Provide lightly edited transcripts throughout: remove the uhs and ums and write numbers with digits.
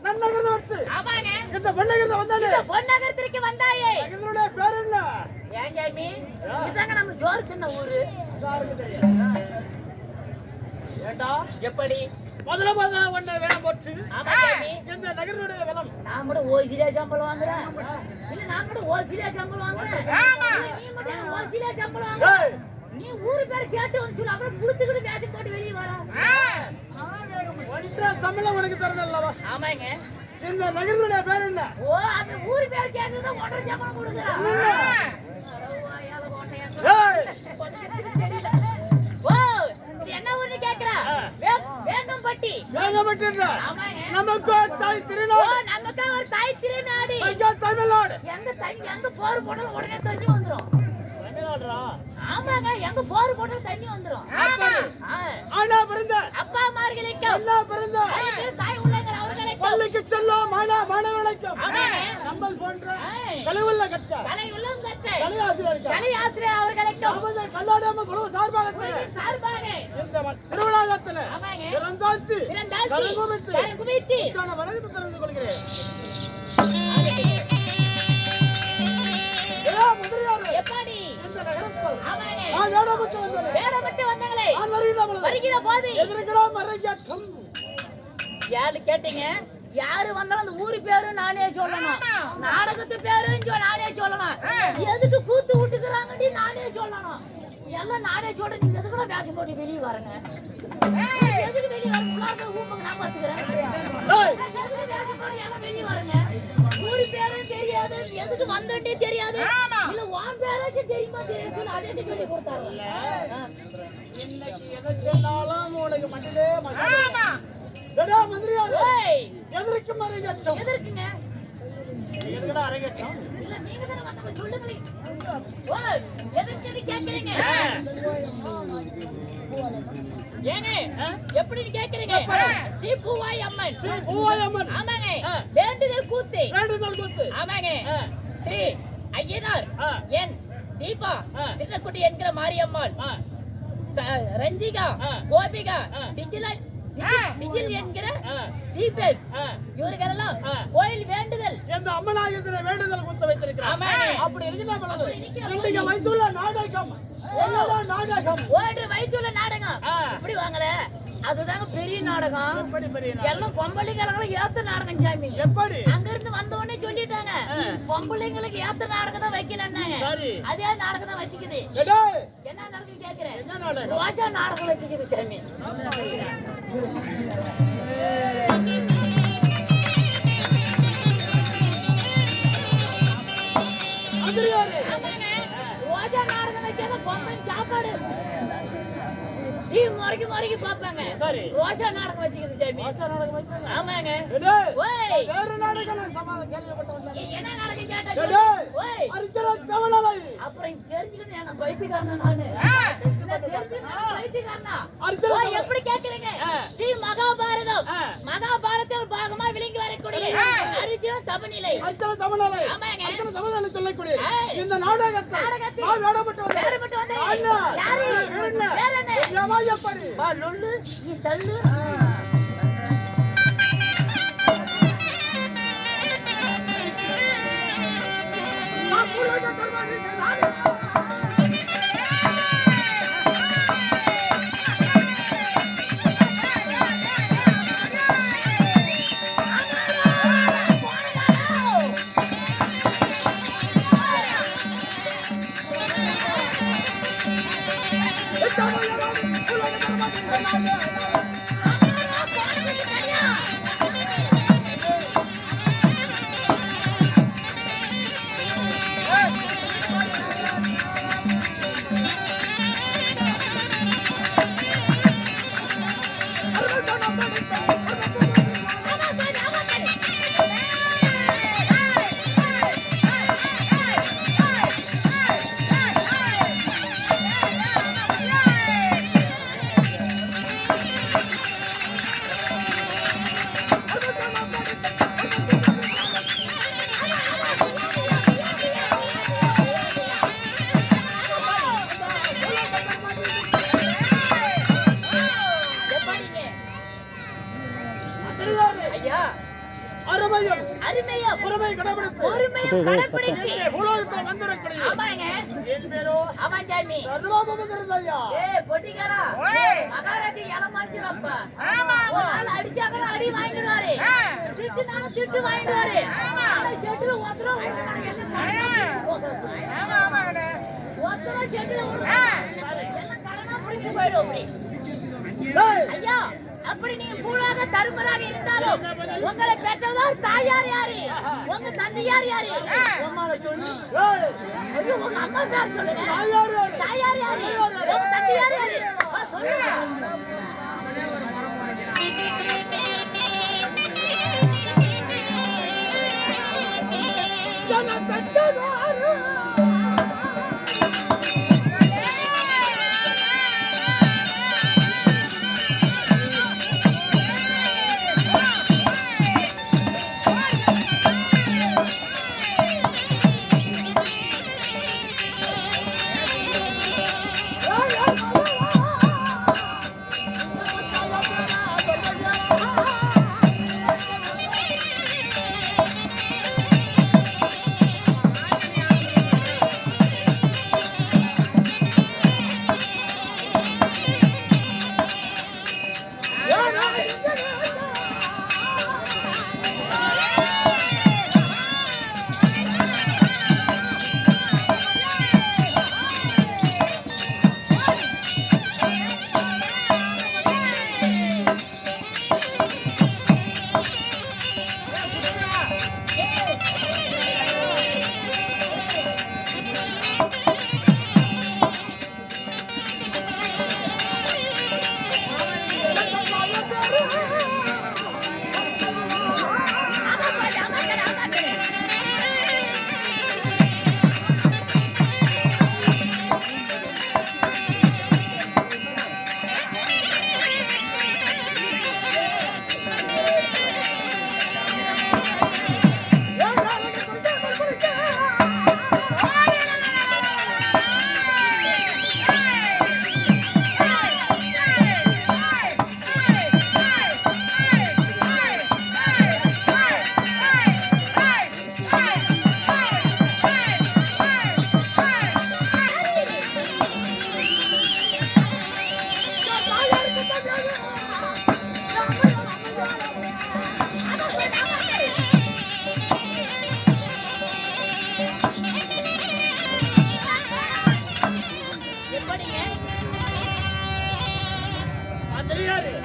நன்னகரத்தை வச்சு ஆமாங்க இந்த பொன்னகரத்தை வந்தாலே இந்த பொன்னகரத்திற்கு வந்தாயே இதனுடைய பேர் என்ன? ஏன் ஜாமி இதாங்க நம்ம ஜோர் சின்ன ஊரு யாருக்கு தெரியும்? ஏண்டா எப்படி முதல்ல ஒண்ணு வேணும் போட்டு ஆமா ஜாமி இந்த நகரனுடைய விலம் நான் கூட ஓசிலியா சம்பளம் வாங்குறேன் இல்ல நான் கூட ஓசிலியா சம்பளம் வாங்குறேன் நீ மட்டும் ஓசிலியா சம்பளம் வாங்குற நீ ஊரு பேர் கேட்டு வந்து சொல்லு அப்புறம் புடிச்சுக்கிட்டு வேட்டி போட்டு வெளியே வரோம் ஒன்றரை சம்பளம் உனக்கு தரணும் அல்லவா? ஆமாங்க இந்த நகரனுடைய பேர் என்ன? ஓ அந்த ஊரு பேர் கேக்குறத ஒன்றரை சம்பளம் கொடுக்குறான் ஓ இது என்ன ஊர்னு கேக்குறா வேங்கம்பட்டி வேங்கம்பட்டி நமக்கு தாய் ஓ திருநாடு நமக்கு ஒரு தாய் திருநாடு தமிழ்நாடு எங்க போர் போட்டாலும் உடனே தண்ணி வந்துரும் தமிழ்நாடுடா ஆமாங்க எங்க போர் போட்டாலும் தண்ணி வந்துரும் ஆனா பிறந்த அப்பா அம்மார்களுக்கு அண்ணா பிறந்த தாய் உள்ளங்கள் அவர்களுக்கு பள்ளிக்கு செல்லும் மாணவர்களுக்கும் நம்ம போன்ற கலையுள்ள கற்ற கலை ஆசிரியர் அவர்களுக்கும் கல்லாடாம குழு சார்பாக இந்த திருவிழாத்தில் பிறந்தாழ்த்தி குவித்து வணக்கத்தை தெரிவித்துக் கொள்கிறேன். எப்படி இந்த நகரத்தில் வேடப்பட்டு வந்தாங்களே வருகிற போது யாரு கேட்டீங்க யாரு வந்தாலும் அந்த ஊரு பேரும் நானே சொல்லணும் நாடகத்து பேரும் நானே சொல்லணும் எதுக்கு கூத்து விட்டுக்கிறாங்கன்னு நானே சொல்லணும் எல்லாம் நானே சொல்ற நீங்க எதுக்கு கூட பேச போட்டு வெளியே வரங்க எதுக்கு வெளியே வர உள்ளார்ந்த ஊம்புக்கு நான் பாத்துக்கிறேன் எதுக்கு பேச போட்டு எல்லாம் வெளியே வரங்க ஊரு பேரும் தெரியாது எதுக்கு வந்தோன்னே தெரியாது இல்ல உன் பேராச்சும் தெரியுமா தெரியாது அதே சொல்லி கொடுத்தாருல்ல இன்னைக்கு எதை சொன்னாலும் உனக்கு மண்டிலே எதற்கும் அரங்கேற்றம் எதற்குங்க எதுக்கடா அரங்கேற்றம் இல்ல நீங்க தான வந்தவங்க சொல்லுங்க ஓ எதற்கு கேக்குறீங்க ஏங்க எப்படி கேக்குறீங்க ஸ்ரீ பூவாய் அம்மன் ஆமாங்க வேண்டுதல் கூத்து ஆமாங்க ஸ்ரீ ஐயனார் என் தீபா சின்னக்குட்டி என்கிற மாரியம்மாள் ரஞ்சிகா கோபிகா டிஜில் என்கிற தீபேஸ் இவர்களெல்லாம் கோயில் வேண்டுதல் இந்த அம்மனாயத்திலே வேண்டுதல் குத்த வைத்திருக்கிறார். அப்படி இருக்கிற வைத்துள்ள நாடகம் ஓடு வைத்துள்ள நாடகம் இப்படி வாங்கல அதுதாங்க பெரிய நாடகம் எல்லாம் பொம்பளைங்களும் ஏத்த நாடகம் சாமி எப்படி அங்க இருந்து வந்த உடனே சொல்லிட்டாங்க பொம்பளைங்களுக்கு ஏத்த நாடகம் தான் வைக்கணும்னாங்க அதே நாடகம் தான் வச்சுக்குது என்ன நாடகம் கேக்குறேன் ரோஜா நாடகம் வச்சுக்குது சாமி ரோஜா நாடகம் வைக்காத பொம்பளை சாப்பாடு டீ முறைக்கு பாப்பாங்க ரோஜா நாடகம் வச்சுக்குது சாமி ஆமாங்க என்ன நாடகம் கேட்டா அப்புறம் தெரிஞ்சுக்கிட்டு என்ன பைத்தியக்காரனா நானு எப்படி கேக்குறீங்க ஸ்ரீ மகாபாரதத்தில் பாகமா விளங்கி வரக்கூடிய அரிஜினல் தமிழ்நிலை ஆமாங்க சொல்லக்கூடிய இந்த நாடகத்தை வேடப்பட்டு வந்தேன் யாரு வேற என்ன எப்படி லொல்லு நீ தள்ளு அருமையும் அருமையும் பொறுமை கடைபிடித்து பொறுமையும் கடைபிடித்து உலகத்தில் வந்திருக்கூடிய ஆமாங்க என் பேரோ அவன் ஜாமி சர்வாபமந்திரதையா. பொட்டிக்காரா மகாராஜி இலம் அடிச்சிருப்பா ஒரு நாள் அடிச்சாங்க அடி வாங்கிடுவாரு திட்டுனாலும் திட்டு வாங்கிடுவாரு செட்டுல ஒருத்தரும் ஒருத்தரும் செட்டுல எல்லாம் கடனா பிடிச்சு போயிடும் அப்படி ஐயா. அப்படி நீங்க பூலாக தருமராக இருந்தாலும் உங்களை பெற்றவர் தாயார் யாரு, உங்க தந்தையார் யாரு, ஐயோ, உங்க அம்மா பேர் சொல்லுங்க. தாயார் யாரு, உங்க தந்தையார் யாரு சொல்லுங்க.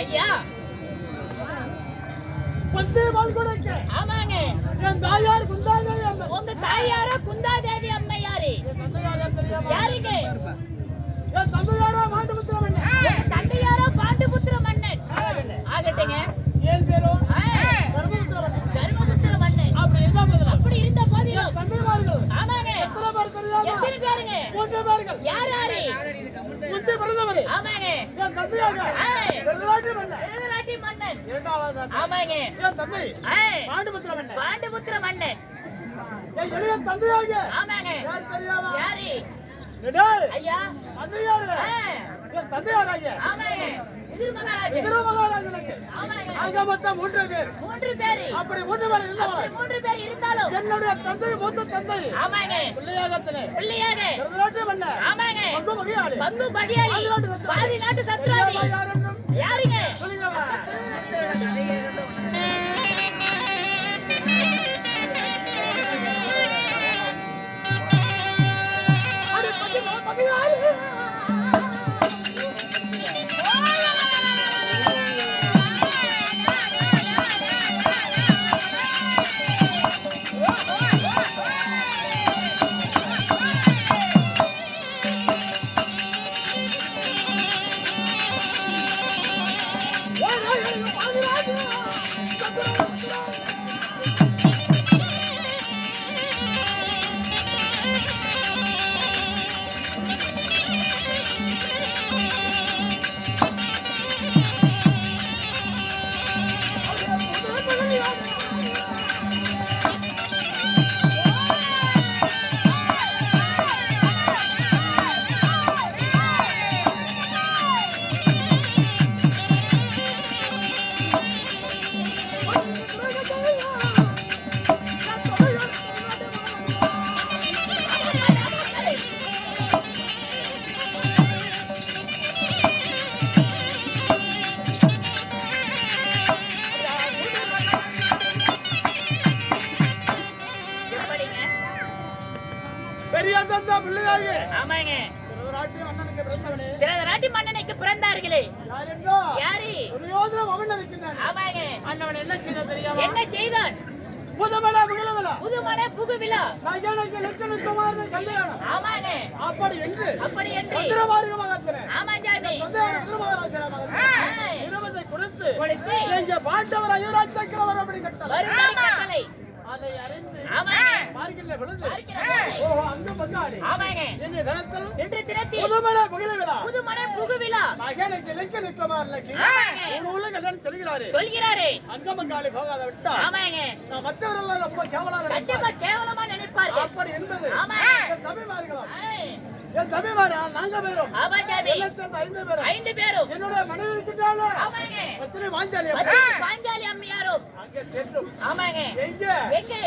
ஐயா ஆமாங்க. என் தாயார் குந்தாதேவி அம்மை. உங்க தாயார குந்தாதேவி அம்மை யாரு? யாருங்க? என் தந்தையாரோ பாண்டுபுத்திர மன்னன். உங்க தந்தையாரோ பாண்டுபுத்திர மன்னன். ஆகட்டுங்க. என் பேரோ தர்மபுத்திர மன்னன். தர்மபுத்திர மன்னன். அப்படி இருந்த போதிலும் தந்தைமார்கள் ஆமாங்க. எத்தனை பேர் தெரியாம? எத்தனை பேருங்க? 3 பேர்கள். யார் யாரு? முந்தி பிறந்தவர் ஆமாங்க. என் தந்தையாக பெருநாட்டு மன்னன். வேதநாட்டி மன்னன். இரண்டாவது ஆமாங்க. என் தந்தை பாண்டுபுத்திர மன்னன். பாண்டுபுத்திர மன்னன். என் இளைய தந்தையாக ஆமாங்க. யார் தெரியாம? யாரு? டேய் ஐயா தந்தையார் என் தந்தையாராக ஆமாங்க. எதிர் மகாராஜா. திருமகாராஜனுக்கு ஆமாங்க. அங்க மொத்தம் 3 பேர். 3 பேரு. அப்படி 3 பேர் இருந்தவர் 3 பேர் இருந்தாலும் என்னுடைய தந்தை மூத்த தந்தை ஆமாங்க. பிள்ளையாகத்திலே பிள்ளையாக பெருநாட்டு மன்னன் ஆமாங்க. பங்கு மகிழாளி பங்கு பகியாளி பாதி நாட்டு சத்ராதி யாரென்றும் யாருங்க? சொல்லுங்கவா. அடி பங்கு மகிழாளி பிறந்த பிள்ளையாகி ஆமாங்க திருதராட்டி மன்னனுக்கு பிறந்தவனே திருதராட்டி மன்னனுக்கு பிறந்தார்களே யார் என்றோ யாரு துரியோதன மகன் இருக்கின்றான் ஆமாங்க அண்ணவன் என்ன செய்தான் தெரியாம என்ன செய்தான் புதுமலை புகழவலா புதுமனை புகுவிழா நகனுக்கு லட்சணத்துமாறு கல்யாணம் ஆமாங்க அப்படி என்று மந்திரமார்க மகத்திரே ஆமா ஜாமி இருபதை கொடுத்து கொடுத்து இங்க பாண்டவர் அயுராஜ் சக்கரவர் அப்படி கட்டளை கட்டளை அதை அறிந்து ஆமாங்க பார்க்கல விழுந்து பார்க்கிறேன். ஓஹோ அங்க பங்காளி ஆமாங்க இன்று தினத்தில் இன்று தினத்தில் புதுமலை புகழவலா புதுமனை புகுவிழா நகனுக்கு லட்சணத்துமாறு ஆமாங்க உள்ள கல்யாணம் சொல்கிறாரு சொல்கிறாரே அங்க பங்காளி போகாத விட்டா ஆமாங்க நான் மற்றவர்கள் ரொம்ப கேவலாக கண்டிப்பா கேவலமா நினைப்பார்கள் அப்படி என்பது ஆமாங்க என் தம்பிமார்களாம் ஏய், என் தம்பிமாரா நாங்க பேரும் ஆமா ஜாமி எல்லாத்தையும் 5 பேரும் 5 பேரும் என்னுடைய மனைவி இருக்கின்றால ஆமாங்க பத்திரி வாஞ்சாலி பாஞ்சாலி அம்மையாரும் அங்கே சென்றும் ஆமாங்க எங்க எங்கே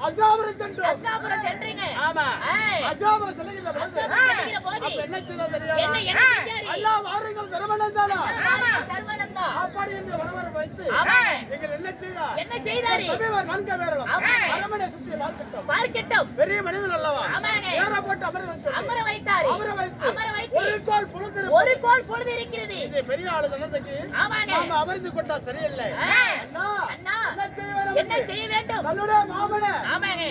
அஜாபுரம் சென்றோம் அஸ்தாபுரம் சென்றீங்க ஆமா ஏய், அஜாபுரம் செல்லுகிற பொழுது அஸ்தாபுரம் செல்லுகிற போது அப்ப என்ன செய்தோம் என்ன தெரியாம என்ன செஞ்சாரு எல்லா வாருங்கள் திருமணம் தானா தர்மனந்தா அப்படி என்று வரவர வைத்து ஆமாங்க நீங்கள் என்ன செய்தா என்ன செய்தாரு தம்பிமார் நன்க வேறலாம் ஆமா. அரமனை சுற்றி பார்க்கட்டும் பார்க்கட்டும் பெரிய மனிதன் அல்லவா ஆமாங்க ஏற போட்டு அமர வைத்து அமர வைத்தாரு அமர வைத்து அமர வைத்து ஒரு கோல் புழுதிரு ஒரு கோல் பொழுது இருக்கிறது இது பெரிய ஆளு தனத்துக்கு ஆமாங்க நாம அமர்ந்து கொண்டா சரியில்லை ஏய், அண்ணா அண்ணா என்ன செய்வார் என்ன செய்ய வேண்டும் தன்னுடைய மாமன ஆமாங்க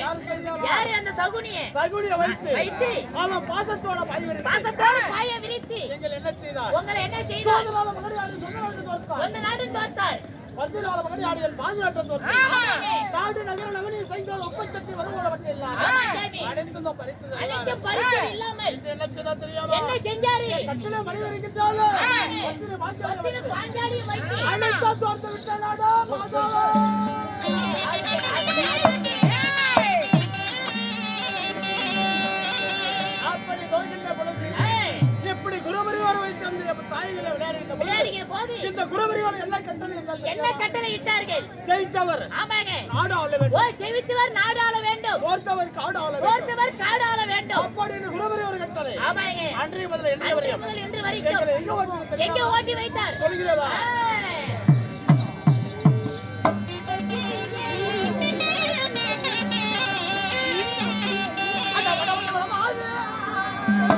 யாரு அந்த சகுனிய சகுனிய வைத்து வைத்து அவன் பாசத்தோட பாய்வரி பாசத்தோடு பாய விரித்து நீங்கள் என்ன செய்தார் உங்களை என்ன செய்தார் சோதனால முன்னாடி ஆடி சொந்த நாட்டு தோற்றார் சொந்த நாடு தோத்தார் 10 நாள் முன்னாடி ஆடியல் பாஞ்சு நாட்டம் தோற்றார் ஆமாங்க நாடு நகர நவனி சைக்கிள் ஒப்பச்சட்டி வருவோட மட்டும் இல்ல ஆமா ஜாமி அனைத்தும் தான் பறித்தது அனைத்து பரிசு இல்லாமல் என்ன செய்தா தெரியாம என்ன செஞ்சாரு கட்டில மணி வரைக்கிட்டாலும் ஆமாங்க. பத்திரி பாஞ்சாலி பத்திர பாஞ்சாலியை வைத்து அனைத்தா தோர்த்து விட்ட நாடா மாதாவா அப்படி தோற்கின்ற பொழுது ஏய், எப்படி குருபரிவாரம் வைத்து அந்த தாய்களை விளையாடுகின்ற பொழுது விளையாடுகிற போது இந்த குருபரிவாரம் என்ன கட்டளை என்ன கட்டளை இட்டார்கள் ஜெயித்தவர் ஆமாங்க நாடு ஆள ஓ வேண்டும் ஜெயித்தவர் நாடு ஆள வேண்டும் போர்த்தவர் காடு ஆள வேண்டும் போர்த்தவர் காடு ஆள வேண்டும் அப்படின்னு குருபரிவாரம் கட்டளை ஆமாங்க அன்றைய முதல்ல இன்றைய அன்று வரையும் முதல் இன்று வரைக்கும் எங்களை எங்க ஓட்டி எங்க தெரியுமா? ஓட்டி வைத்தார் சொல்கிறதா ஏய், அட, வட, வட, வட, ஆது.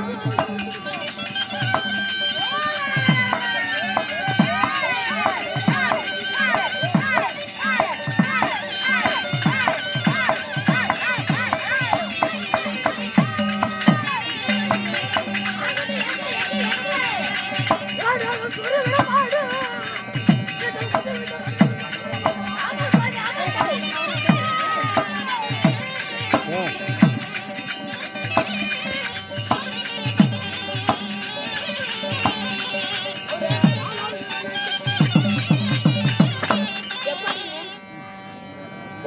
எப்படிங்க?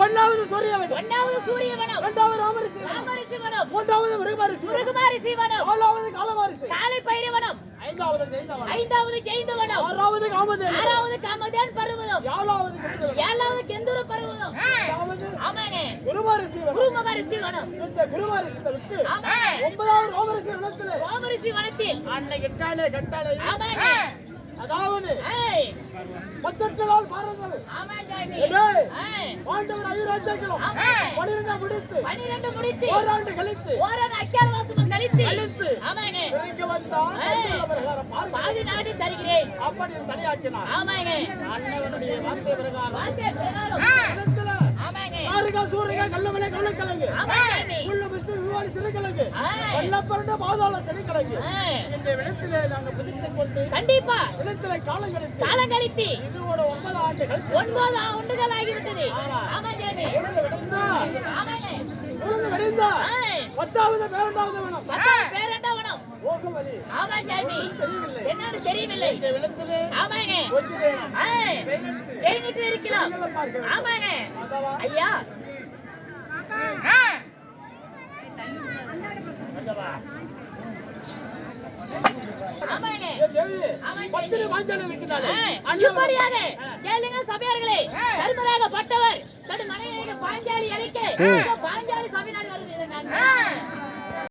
ஒன்னாவது சூரியவன் ஒன்னாவது சூரியவனம் இரண்டாவது ராமரிசி ராமரிசி வனம் மூன்றாவது மிருகமாரிசி முருகுமாரிசி வனம் நாலாவது காலவாரிசி காலை பைரவனம் ஐந்தாவது ஜெயந்தவன் ஐந்தாவது ஜெயந்த வனம் ஆறாவது காமதேவன் ஆறாவது காமதேன் பருவதம் ஏழாவது கெடுதல் ஏழாவது கெந்தூர பருவதம் எட்டாவது ஆமாங்க குருமாரிசி குருமகரிசி வனம் இந்த குருமாரிசத்தை விட்டு ஆமாங்க ஒன்பதாவது ரோமரிசி வனத்திலே ராமரிசி வனத்தில் அன்னை கட்டாலே கட்டாலே ஆமாங்க அதாவது ஏய், மொத்தத்திலால் பாரதம் ஆமா ஜாமி ஏய், ஏய், பாண்டவர் அயுராஜ்யங்களும் ஆமா 12 முடித்து 12 முடித்து ஓராண்டு கழித்து ஓரான அக்கியார வாசமும் கழித்து கழித்து ஆமாங்க இங்க வந்தா பாருங்க பாதி நாடு தருகிறேன் அப்படி தலையாக்கினார் ஆமாங்க அண்ணவனுடைய வார்த்தை பிரகாரம் வார்த்தை பிரகாரம் இடத்துல ஆமாங்க காருகா சூரியகா கல்லமலை கள்ளக்கிழங்கு ஆமா ஜாமி முள்ளு விஷ்ணு விவாதி சிறுகிழங்கு ஏய், வெள்ளப்பரண்ட பாதாள சிறுகிழங்கு ஏய், இந்த விடத்திலே நாங்கள் பிடித்துக் கொண்டு கண்டிப்பா விடத்திலே காலங்களுக்கு காலங்கழித்து இதோட 9 ஆண்டுகள் 9 ஆண்டுகள் ஆகிவிட்டது ஆமா ஜாமி உளுந்து விழுந்தா ஆமாங்க உளுந்து விழுந்தா ஏய், 10வது 12வது வேணும் பத்தாவது பேரண்டா வனம் போகுவலி ஆமா ஜாமி தெரியவில்லை என்னன்னு தெரியவில்லை இந்த விடத்திலே ஆமாங்க கொஞ்சம் வேணும் ஏய், ஜெயினிட்டு இருக்கலாம் நீங்களும் பார்க்க வேண்டும். ஆமாங்க அதவா ஐயா ஆமாங்க ஏய் தேவி ஆமாங்க. பத்திரி வாஞ்சல் இருக்கிறாளே ஏய், அண்ணன் இப்படியாக கேளுங்க சபையார்களே தர்மராக பட்டவர் தன் மனைவியை பாஞ்சாலி அழைக்க இந்த பாஞ்சாலி சபை நாடு வருது